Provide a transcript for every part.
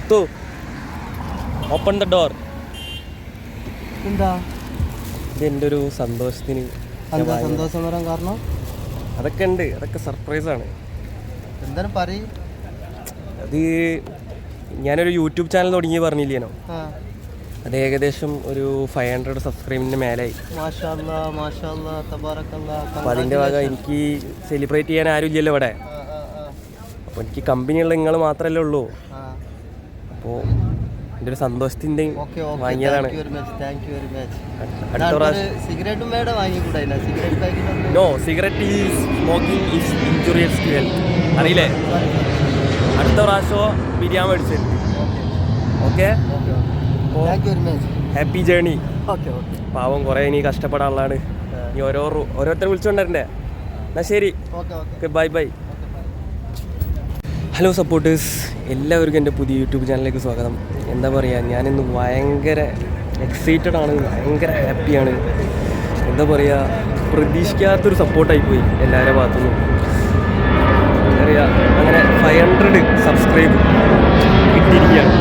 Muthu open the door. എന്താ ഇതെൻ്റെ ഒരു സന്തോഷത്തിന് സന്തോഷം വരാൻ കാരണം? അതൊക്കെ ഉണ്ട്, അതൊക്കെ സർപ്രൈസാണ്. എന്താണ് പറയും? അത് ഞാനൊരു യൂട്യൂബ് ചാനൽ തുടങ്ങി പറഞ്ഞില്ലേനോ, അത് ഏകദേശം ഒരു 500 സബ്സ്ക്രൈബിൻ്റെ മേലായി. അപ്പോൾ അതിൻ്റെ ഭാഗം എനിക്ക് സെലിബ്രേറ്റ് ചെയ്യാൻ ആരും ഇല്ലല്ലോ ഇവിടെ. അപ്പോൾ എനിക്ക് കമ്പനിയുള്ള നിങ്ങൾ മാത്രമല്ലേ ഉള്ളൂ. അപ്പോൾ എൻ്റെ ഒരു സന്തോഷത്തിൻ്റെ വാങ്ങിയതാണ്. No, cigarette is smoking is injurious to health. അറിയില്ലേ? അടുത്ത പ്രാവശ്യം ബിരിയാണി മേടിച്ചത്. Okay, happy journey. പാവം കുറേ ഇനി കഷ്ടപ്പെടാനുള്ളതാണ്. ഈ ഓരോരുത്തർ വിളിച്ചുകൊണ്ടിരണ്ടേ. എന്നാൽ ശരി, okay, bye bye. Hello supporters, എല്ലാവർക്കും എൻ്റെ പുതിയ യൂട്യൂബ് ചാനലിലേക്ക് സ്വാഗതം. എന്താ പറയുക, ഞാനിന്ന് ഭയങ്കര എക്സൈറ്റഡ് ആണ്, ഭയങ്കര ഹാപ്പിയാണ്. എന്താ പറയുക, പ്രതീക്ഷിക്കാത്തൊരു സപ്പോർട്ടായിപ്പോയി എല്ലാവരുടെ ഭാഗത്തുനിന്നും. എന്താ പറയുക, അങ്ങനെ 500 സബ്സ്ക്രൈബ് കിട്ടിയിരിക്കുകയാണ്.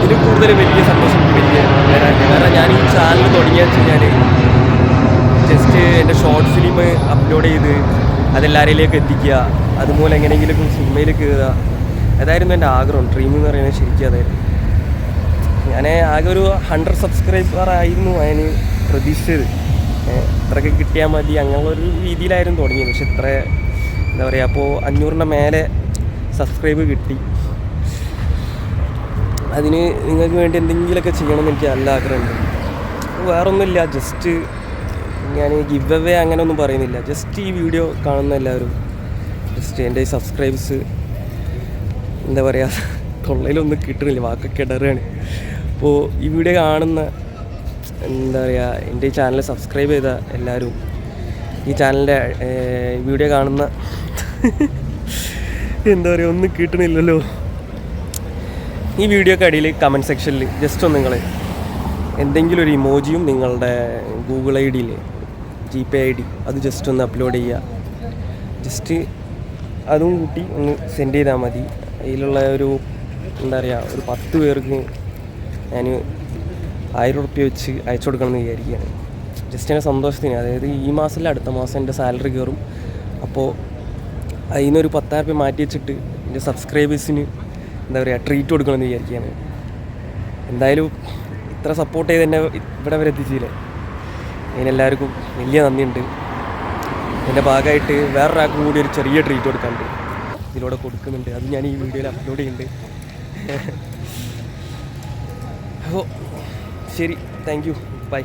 ഇതിൽ കൂടുതൽ വലിയ സന്തോഷം വരാനില്ല. കാരണം ഞാൻ ഈ ചാനൽ തുടങ്ങിയെന്ന് വെച്ച് കഴിഞ്ഞാൽ ജസ്റ്റ് എൻ്റെ ഷോർട്ട് ഫിലിം അപ്ലോഡ് ചെയ്ത് അതെല്ലാവരിലേക്ക് എത്തിക്കുക, അതുപോലെ എങ്ങനെയെങ്കിലും സിനിമയിൽ കയറുക, അതായിരുന്നു എൻ്റെ ആഗ്രഹം, ഡ്രീം എന്ന് പറയുന്നത്. ശരിക്കും അതായിരുന്നു. ഞാൻ ആകെ ഒരു 100 സബ്സ്ക്രൈബർ ആയിരുന്നു അതിന് പ്രതീക്ഷിച്ചത്. ഇത്രയൊക്കെ കിട്ടിയാൽ മതി അങ്ങനെയുള്ളൊരു രീതിയിലായിരുന്നു തുടങ്ങിയത്. പക്ഷെ ഇത്ര എന്താ പറയുക, അപ്പോൾ 500ൻ്റെ മേലെ സബ്സ്ക്രൈബ് കിട്ടി. അതിന് നിങ്ങൾക്ക് വേണ്ടി എന്തെങ്കിലുമൊക്കെ ചെയ്യണമെന്ന് എനിക്ക് നല്ല ആഗ്രഹമുണ്ട്. വേറൊന്നുമില്ല, ജസ്റ്റ് ഞാൻ ഗിവ് അവേ അങ്ങനെ ഒന്നും പറയുന്നില്ല. ജസ്റ്റ് ഈ വീഡിയോ കാണുന്ന എല്ലാവരും ജസ്റ്റ് എൻ്റെ ഈ സബ്സ്ക്രൈബ്സ് എന്താ പറയുക, തൊള്ളയിലൊന്നും കിട്ടുന്നില്ല, വാക്കൊക്കെ ഇടറുകയാണ്. അപ്പോൾ ഈ വീഡിയോ കാണുന്ന എന്താ പറയുക, എൻ്റെ ഈ ചാനൽ സബ്സ്ക്രൈബ് ചെയ്ത എല്ലാവരും, ഈ ചാനലിൻ്റെ വീഡിയോ കാണുന്ന എന്താ പറയുക, ഒന്നും കിട്ടണില്ലല്ലോ. ഈ വീഡിയോക്ക് അടിയിൽ കമൻറ്റ് സെക്ഷനിൽ ജസ്റ്റ് ഒന്ന് നിങ്ങൾ എന്തെങ്കിലും ഒരു ഇമോജിയും നിങ്ങളുടെ ഗൂഗിൾ ID GPay ID അത് ജസ്റ്റ് ഒന്ന് അപ്ലോഡ് ചെയ്യുക. ജസ്റ്റ് അതും കൂട്ടി ഒന്ന് സെൻഡ് ചെയ്താൽ മതി. അതിലുള്ള ഒരു എന്താ പറയുക, ഒരു 10 പേർക്ക് ഞാൻ 1000 ഉറുപ്പ്യ വെച്ച് അയച്ചു കൊടുക്കണമെന്ന് വിചാരിക്കുകയാണ്. ജസ്റ്റ് എൻ്റെ സന്തോഷത്തിന്. അതായത് ഈ മാസമല്ല, അടുത്ത മാസം എൻ്റെ സാലറി കയറും. അപ്പോൾ അതിനൊരു 10,000 രൂപ മാറ്റി വെച്ചിട്ട് എൻ്റെ സബ്സ്ക്രൈബേഴ്സിന് എന്താ പറയുക, ട്രീറ്റ് കൊടുക്കണമെന്ന് വിചാരിക്കുകയാണ്. എന്തായാലും ഇത്ര സപ്പോർട്ട് ചെയ്ത് എന്നെ ഇവിടെ വരെ എത്തിച്ചില്ലേ, അതിനെല്ലാവർക്കും വലിയ നന്ദിയുണ്ട്. എൻ്റെ ഭാഗമായിട്ട് വേറൊരാൾക്കും കൂടി ഒരു ചെറിയ ട്രീറ്റ് കൊടുക്കാനുണ്ട്, ഇതിലൂടെ കൊടുക്കുന്നുണ്ട്. അത് ഞാൻ ഈ വീഡിയോയിൽ അപ്ലോഡ് ചെയ്യുന്നുണ്ട്. അപ്പോൾ ശരി, താങ്ക് യു, ബൈ.